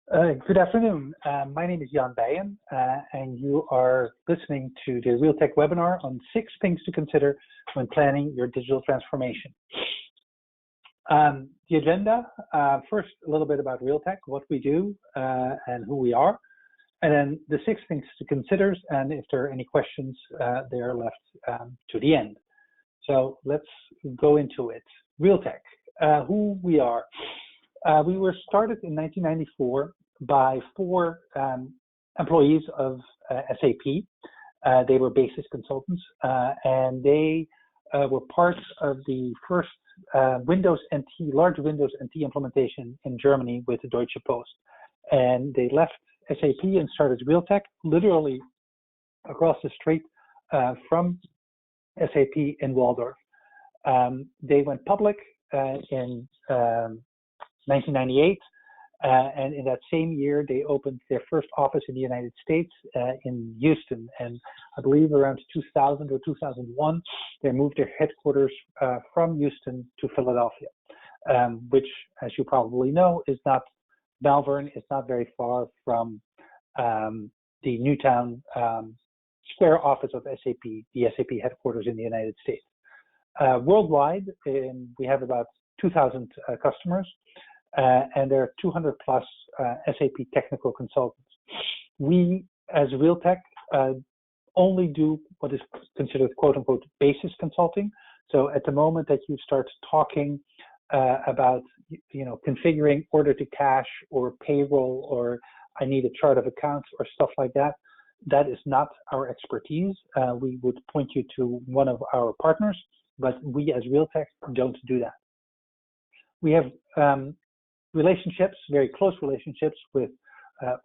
Good afternoon. My name is Jan Beyen, and you are listening to the REALTECH webinar on 6 things to consider when planning your digital transformation. The agenda, first a little bit about REALTECH, what we do and who we are, and then the 6 things to consider, and if there are any questions, they are left to the end. So let's go into it. REALTECH, who we are. We were started in 1994 by 4 employees of SAP. They were basis consultants, and they were part of the first Windows NT, large Windows NT implementation in Germany with the Deutsche Post. And they left SAP and started REALTECH, literally across the street from SAP in Waldorf. They went public in 1998, and in that same year they opened their first office in the United States in Houston, and I believe around 2000 or 2001 they moved their headquarters from Houston to Philadelphia, which, as you probably know, is not Malvern, is not very far from the Newtown Square office of SAP, the SAP headquarters in the United States. Worldwide, we have about 2,000 customers, and there are 200 plus SAP technical consultants. We, as REALTECH, only do what is considered quote-unquote basis consulting. So at the moment that you start talking about, configuring order to cash or payroll, or I need a chart of accounts or stuff like that, that is not our expertise. We would point you to one of our partners, but we as REALTECH don't do that. We have relationships, very close relationships with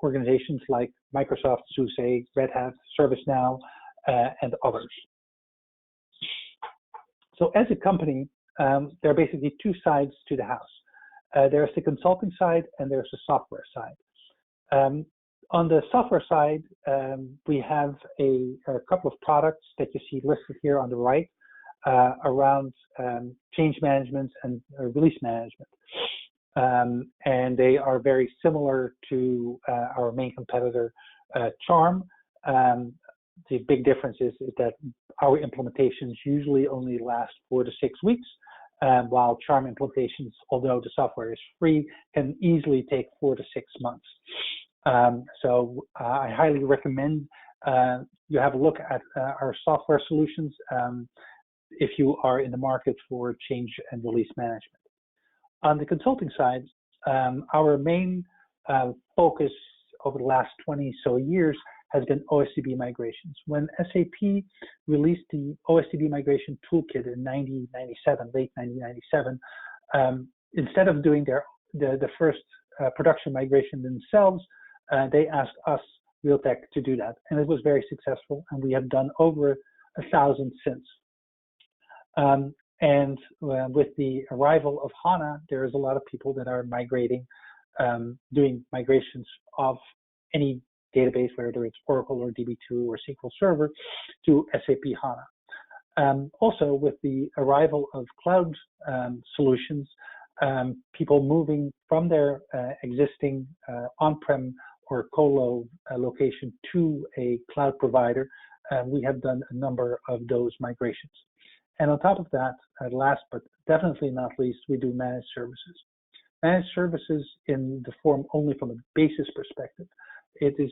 organizations like Microsoft, SUSE, Red Hat, ServiceNow, and others. So as a company, there are basically 2 sides to the house. There's the consulting side and there's the software side. On the software side, we have a couple of products that you see listed here on the right around change management and release management. And they are very similar to our main competitor, Charm. The big difference is that our implementations usually only last 4 to 6 weeks, while Charm implementations, although the software is free, can easily take 4 to 6 months. So I highly recommend you have a look at our software solutions if you are in the market for change and release management. On the consulting side, our main focus over the last 20 so years has been OSDB migrations. When SAP released the OSDB migration toolkit in 1997, late 1997, instead of doing the first production migration themselves, they asked us, REALTECH, to do that, and it was very successful, and we have done over 1,000 since. And with the arrival of HANA, there is a lot of people that are migrating, doing migrations of any database, whether it's Oracle or DB2 or SQL Server, to SAP HANA. Also, with the arrival of cloud solutions, people moving from their existing on-prem or colo location to a cloud provider, we have done a number of those migrations. And on top of that, last but definitely not least, we do managed services. Managed services in the form only from a basis perspective. It is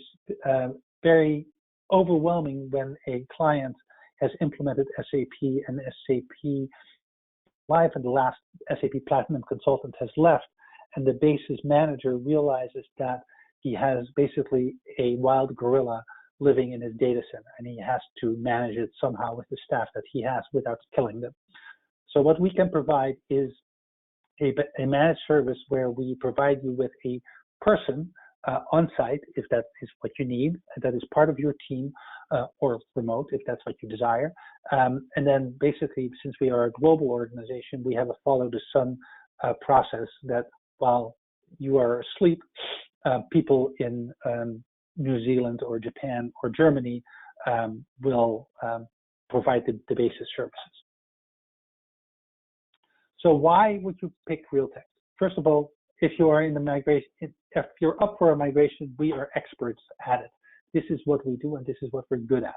very overwhelming when a client has implemented SAP and SAP Live and the last SAP Platinum consultant has left, and the basis manager realizes that he has basically a wild gorilla living in his data center, and he has to manage it somehow with the staff that he has without killing them. So what we can provide is a managed service where we provide you with a person on site, if that is what you need, that is part of your team, or remote, if that's what you desire. And then basically, since we are a global organization, we have a follow the sun process that while you are asleep, people in New Zealand or Japan or Germany will provide the basis services. So why would you pick REALTECH? First of all, if you are in the migration, if you're up for a migration, we are experts at it. This is what we do, and this is what we're good at.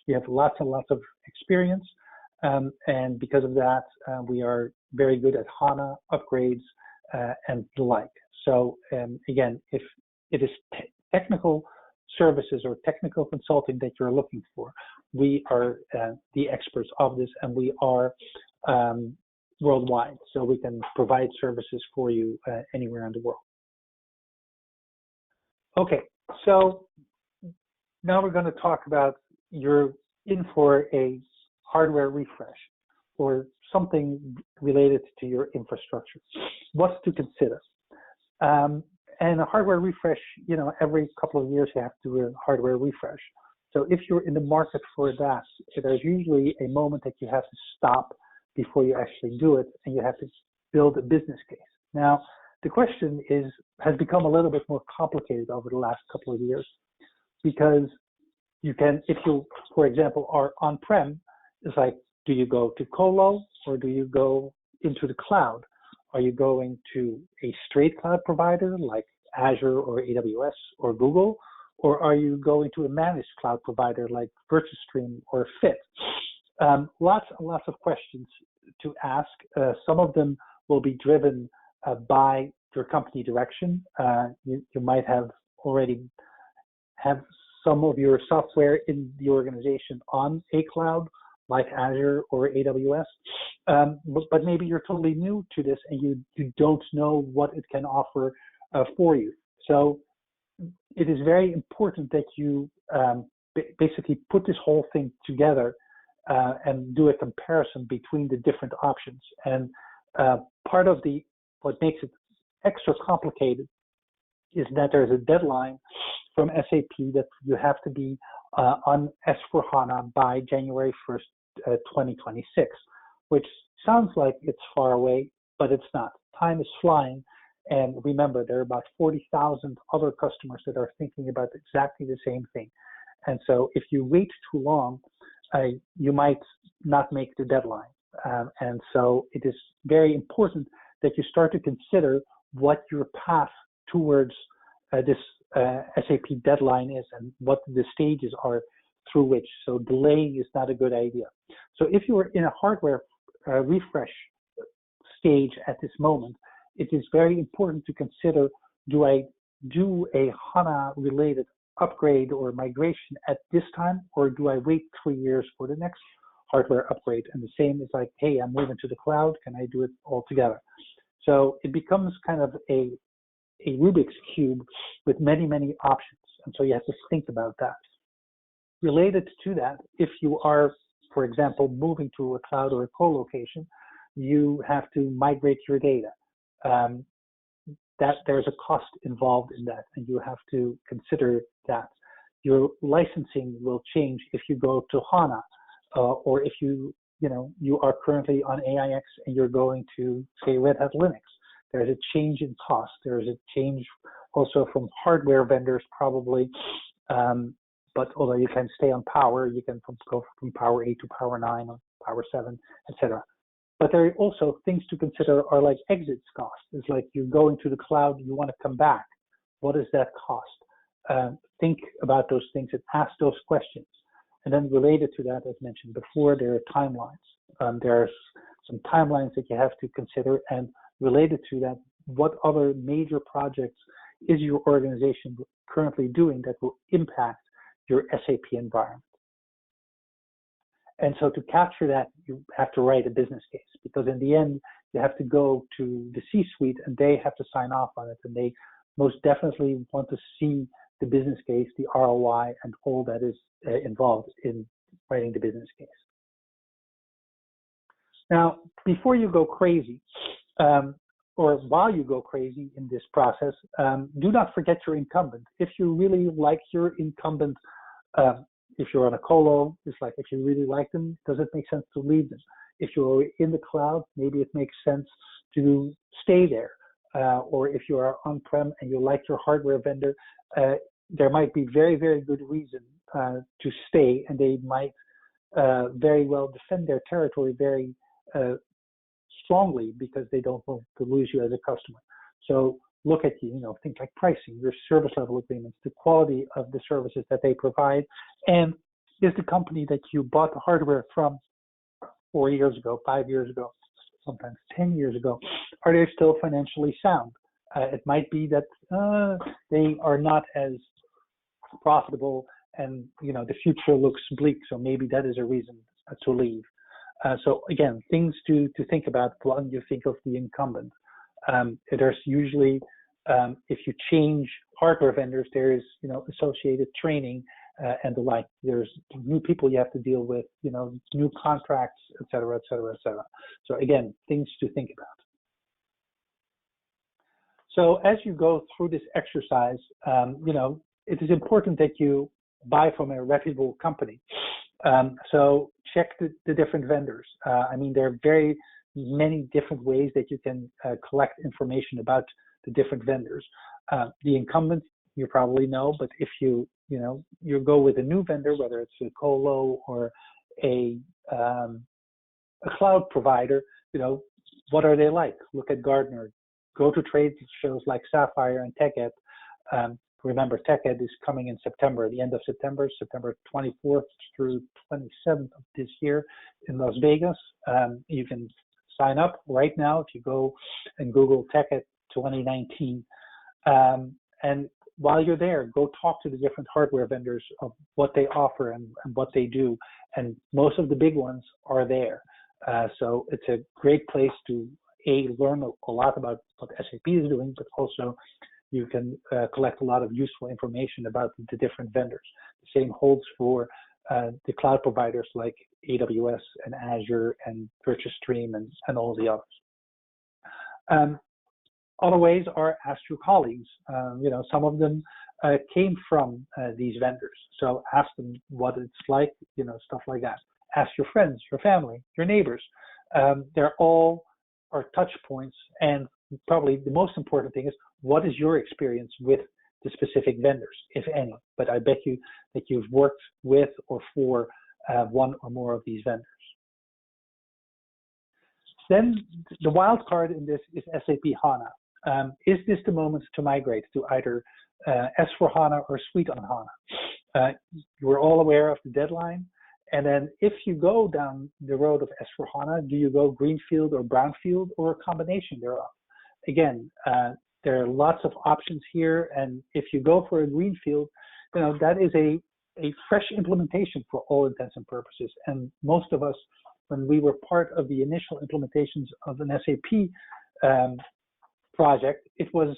We have lots and lots of experience, and because of that, we are very good at HANA upgrades and the like. So again, if it is technical services or technical consulting that you're looking for, we are the experts of this, and we are worldwide, so we can provide services for you anywhere in the world. Okay, so now we're going to talk about you're in for a hardware refresh or something related to your infrastructure. What's to consider? And a hardware refresh, you know, every couple of years you have to do a hardware refresh. So if you're in the market for that, there's usually a moment that you have to stop before you actually do it, and you have to build a business case. Now, the question has become a little bit more complicated over the last couple of years, because you can, if you, for example, are on-prem, it's like, do you go to colo or do you go into the cloud? Are you going to a straight cloud provider like Azure or AWS or Google, or are you going to a managed cloud provider like Virtustream or Fit? Lots and lots of questions to ask. Some of them will be driven by your company direction. You might have already have some of your software in the organization on a cloud like Azure or AWS, but maybe you're totally new to this and you don't know what it can offer for you. So it is very important that you basically put this whole thing together and do a comparison between the different options. And part of what makes it extra complicated is that there's a deadline from SAP that you have to be on S/4HANA by January 1st, 2026, which sounds like it's far away, but it's not. Time is flying, and remember, there are about 40,000 other customers that are thinking about exactly the same thing. And so if you wait too long, you might not make the deadline. And so it is very important that you start to consider what your path towards this SAP deadline is and what the stages are through which. So delay is not a good idea. So if you are in a hardware refresh stage at this moment, it is very important to consider, do I do a HANA related upgrade or migration at this time, or do I wait 3 years for the next hardware upgrade? And the same is like, hey, I'm moving to the cloud, can I do it all together? So it becomes kind of a Rubik's Cube with many, many options. And so you have to think about that. Related to that, if you are, for example, moving to a cloud or a co-location, you have to migrate your data. That there's a cost involved in that, and you have to consider that. Your licensing will change if you go to HANA, or if you are currently on AIX and you're going to, say, Red Hat Linux. There's a change in cost. There's a change also from hardware vendors probably, but although you can stay on Power, you can go from Power 8 to Power 9 or Power 7, etc. But there are also things to consider are like exit costs. It's like you're going to the cloud, you want to come back. What is that cost? Think about those things and ask those questions. And then related to that, as mentioned before, there are timelines. There are some timelines that you have to consider, and related to that, what other major projects is your organization currently doing that will impact your SAP environment? And so to capture that, you have to write a business case, because in the end, you have to go to the C-suite and they have to sign off on it. And they most definitely want to see the business case, the ROI, and all that is involved in writing the business case. Now, before you go crazy, or while you go crazy in this process, do not forget your incumbent. If you really like your incumbent, if you're on a colo, it's like if you really like them, does it make sense to leave them? If you're in the cloud, maybe it makes sense to stay there. Or if you are on-prem and you like your hardware vendor, there might be very, very good reason to stay, and they might very well defend their territory very strongly because they don't want to lose you as a customer. So look at, things like pricing, your service level agreements, the quality of the services that they provide, and is the company that you bought the hardware from 4 years ago, 5 years ago, sometimes 10 years ago, are they still financially sound? It might be that they are not as profitable, and the future looks bleak. So maybe that is a reason to leave. So again, things to think about when you think of the incumbent. There's usually, if you change hardware vendors, there's associated training and the like. There's new people you have to deal with, new contracts, et cetera, et cetera, et cetera. So again, things to think about. So as you go through this exercise, it is important that you buy from a reputable company. So check the different vendors. There are very many different ways that you can collect information about the different vendors. The incumbent, you probably know, but if you go with a new vendor, whether it's a colo or a cloud provider, what are they like? Look at Gartner. Go to trade shows like Sapphire and TechEd. Remember, TechEd is coming in September, the end of September, September 24th through 27th of this year in Las Vegas. You can sign up right now if you go and Google TechEd 2019. And while you're there, go talk to the different hardware vendors of what they offer and what they do. And most of the big ones are there. So it's a great place to learn a lot about what SAP is doing, but also you can collect a lot of useful information about the different vendors. The same holds for the cloud providers like AWS and Azure and VirtuStream and all the others. Other ways are ask your colleagues. Some of them came from these vendors, so ask them what it's like, stuff like that. Ask your friends, your family, your neighbors. They're all are touch points, and probably the most important thing is what is your experience with the specific vendors, if any. But I bet you that you've worked with or for one or more of these vendors. Then the wild card in this is SAP HANA. Is this the moment to migrate to either S/4HANA or Suite on HANA? We're all aware of the deadline. And then if you go down the road of S/4HANA, do you go greenfield or brownfield or a combination thereof? Again, there are lots of options here. And if you go for a greenfield, that is a fresh implementation for all intents and purposes. And most of us, when we were part of the initial implementations of an SAP project, it was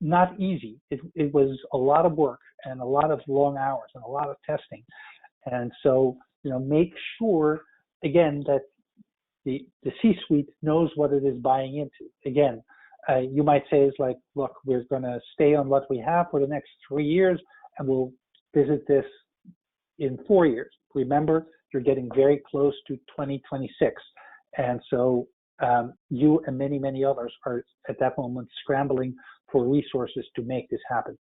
not easy. It was a lot of work and a lot of long hours and a lot of testing. And so, make sure, again, that the C-suite knows what it is buying into. Again, you might say it's like, look, we're going to stay on what we have for the next 3 years, and we'll visit this in 4 years. Remember, you're getting very close to 2026. And so you and many, many others are at that moment scrambling for resources to make this happen.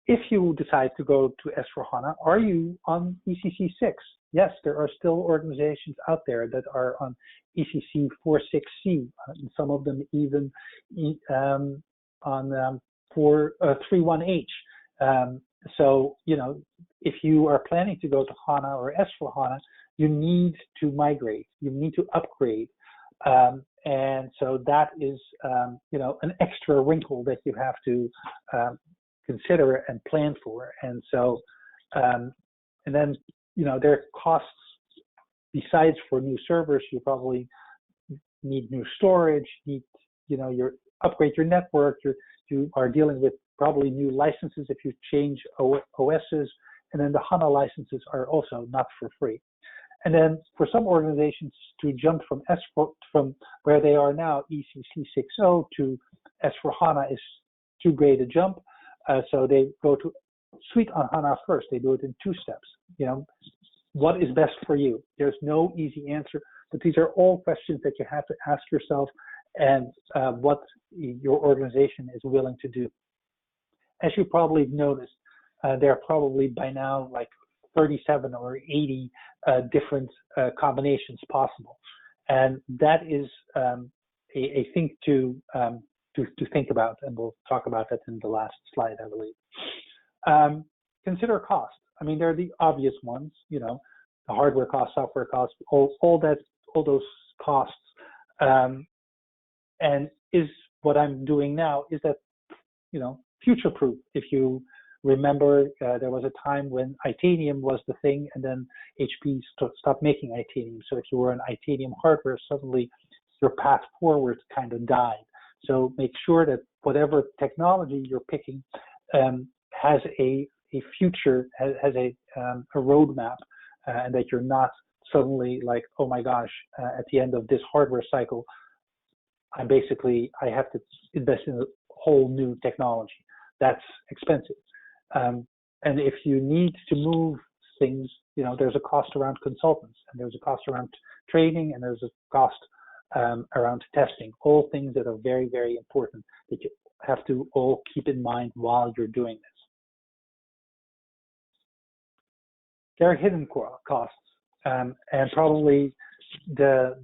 If you decide to go to S/4HANA, are you on ECC 6? Yes, there are still organizations out there that are on ECC 4.6c, and some of them even on 3.1h. So, if you are planning to go to HANA or S/4HANA, you need to migrate, you need to upgrade. And so that is, an extra wrinkle that you have to consider and plan for. And so, and then, there are costs besides for new servers. You probably need new storage, you upgrade your network, you are dealing with probably new licenses if you change OSs, and then the HANA licenses are also not for free. And then for some organizations to jump from from where they are now, ECC 6.0 to S/4HANA is too great a jump. So they go to Suite on HANA first. They do it in 2 steps. What is best for you? There's no easy answer, but these are all questions that you have to ask yourself, and what your organization is willing to do. As you probably noticed, there are probably by now like 37 or 80 different combinations possible, and that is a thing to to think about, and we'll talk about that in the last slide, I believe. Consider cost. I mean, there are the obvious ones, you know, the hardware costs, software costs, all those costs. And is what I'm doing now, is that, you know, future-proof? If you remember, there was a time when Itanium was the thing, and then HP stopped making Itanium. So if you were an Itanium hardware, suddenly your path forward kind of died. So make sure that whatever technology you're picking has a future, has a roadmap, and that you're not suddenly like, oh my gosh, at the end of this hardware cycle, I have to invest in a whole new technology. That's expensive. And if you need to move things, you know, there's a cost around consultants, and there's a cost around training, and there's a cost around testing, all things that are very, very important that you have to all keep in mind while you're doing this. There are hidden costs, and probably the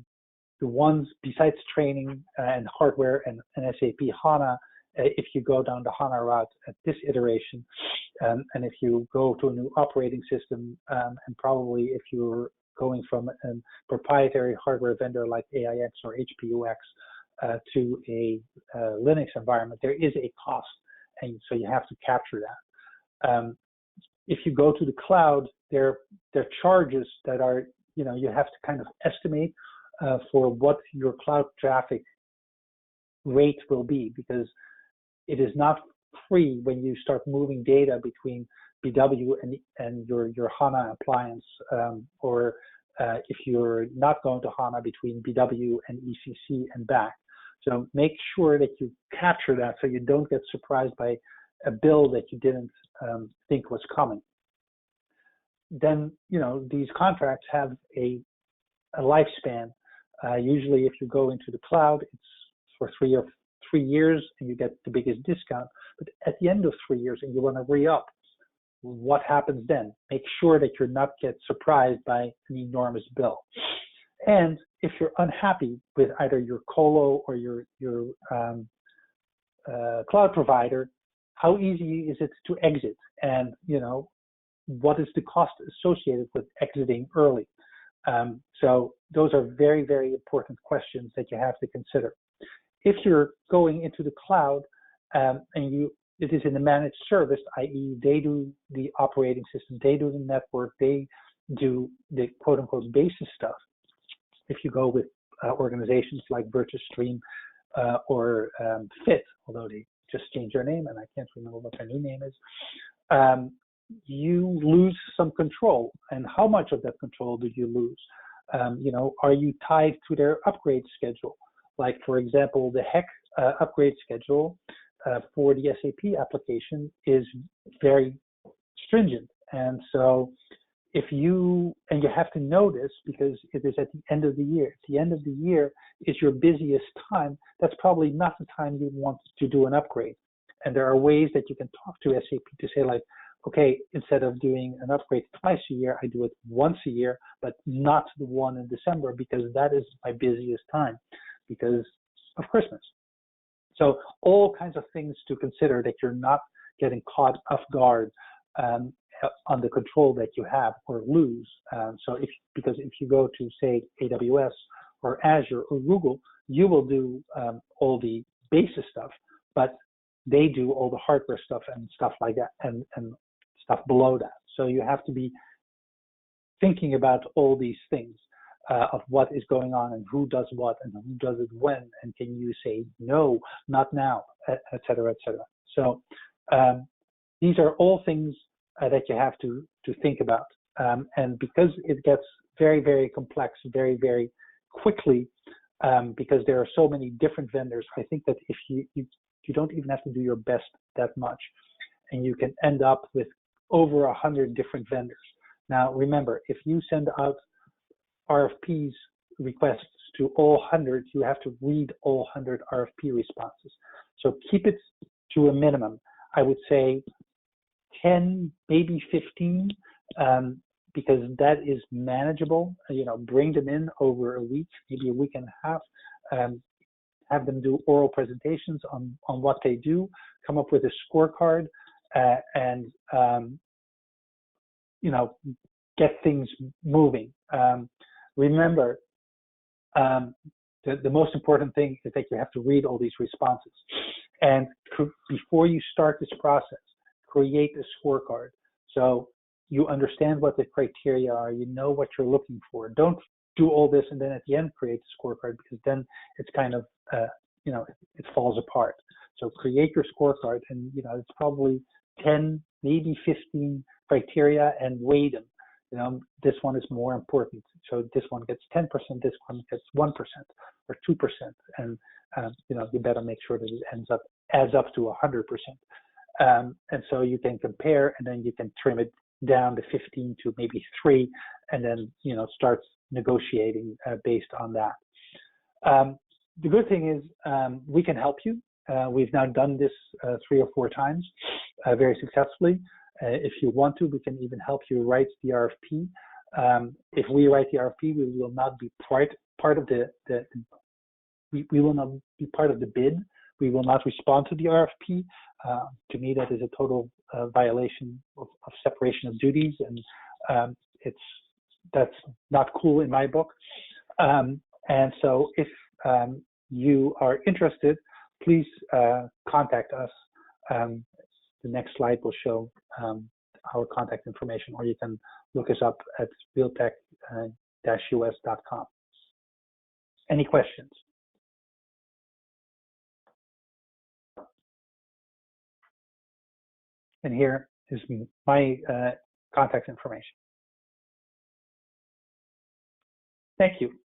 ones besides training and hardware and SAP HANA, if you go down the HANA route at this iteration, and if you go to a new operating system, and probably if you're going from a proprietary hardware vendor like AIX or HPUX to a Linux environment, there is a cost, and so you have to capture that. If you go to the cloud, there are charges that are, you know, you have to kind of estimate for what your cloud traffic rate will be, because it is not free when you start moving data between BW and your HANA appliance, or if you're not going to HANA, between BW and ECC and back. So make sure that you capture that so you don't get surprised by a bill that you didn't think was coming. Then, you know, these contracts have a lifespan. Usually if you go into the cloud, it's for 3 years and you get the biggest discount. But at the end of 3 years and you want to re-up, what happens then? Make sure that you're not get surprised by an enormous bill. And if you're unhappy with either your colo or your cloud provider, how easy is it to exit? And, you know, what is the cost associated with exiting early? So those are very, very important questions that you have to consider. If you're going into the cloud and it is in a managed service, i.e. they do the operating system, they do the network, they do the quote unquote basis stuff. If you go with organizations like VirtuStream or Fit, although they just changed their name and I can't remember what their new name is, you lose some control. And how much of that control do you lose? You know, are you tied to their upgrade schedule? Like, for example, the HEC upgrade schedule for the SAP application is very stringent. And so if you have to know this because it is at the end of the year. At the end of the year is your busiest time. That's probably not the time you want to do an upgrade. And there are ways that you can talk to SAP to say, like, okay, instead of doing an upgrade twice a year, I do it once a year, but not the one in December, because that is my busiest time because of Christmas. So all kinds of things to consider that you're not getting caught off guard on the control that you have or lose. Because if you go to, say, AWS or Azure or Google, you will do all the basis stuff, but they do all the hardware stuff and stuff like that and stuff below that. So you have to be thinking about all these things of what is going on and who does what and who does it when, and can you say no, not now, et cetera, et cetera. So these are all things that you have to think about. And because it gets very, very complex very, very quickly, because there are so many different vendors, I think that if you don't even have to do your best that much, and you can end up with over 100 different vendors. Now, remember, if you send out RFPs requests to all 100, you have to read all 100 RFP responses. So keep it to a minimum. I would say 10, maybe 15, because that is manageable. You know, bring them in over a week, maybe a week and a half. have them do oral presentations on what they do, come up with a scorecard, and get things moving. Remember, the most important thing is that you have to read all these responses. And before you start this process, create a scorecard. So you understand what the criteria are, you know what you're looking for. Don't do all this and then at the end create a scorecard, because then it's kind of, it falls apart. So create your scorecard, and it's probably 10, maybe 15 criteria, and weigh them. This one is more important. So this one gets 10%, this one gets 1% or 2%. And, you better make sure that it adds up to 100%. And so you can compare, and then you can trim it down to 15 to maybe 3, and then, start negotiating based on that. The good thing is we can help you. We've now done this 3 or 4 times very successfully. If you want to, we can even help you write the RFP. If we write the RFP, we will not be part of we will not be part of the bid. We will not respond to the RFP. To me, that is a total violation of separation of duties, and that's not cool in my book. And so, if you are interested, please contact us. The next slide will show our contact information, or you can look us up at realtech-us.com. Any questions? And here is my contact information. Thank you.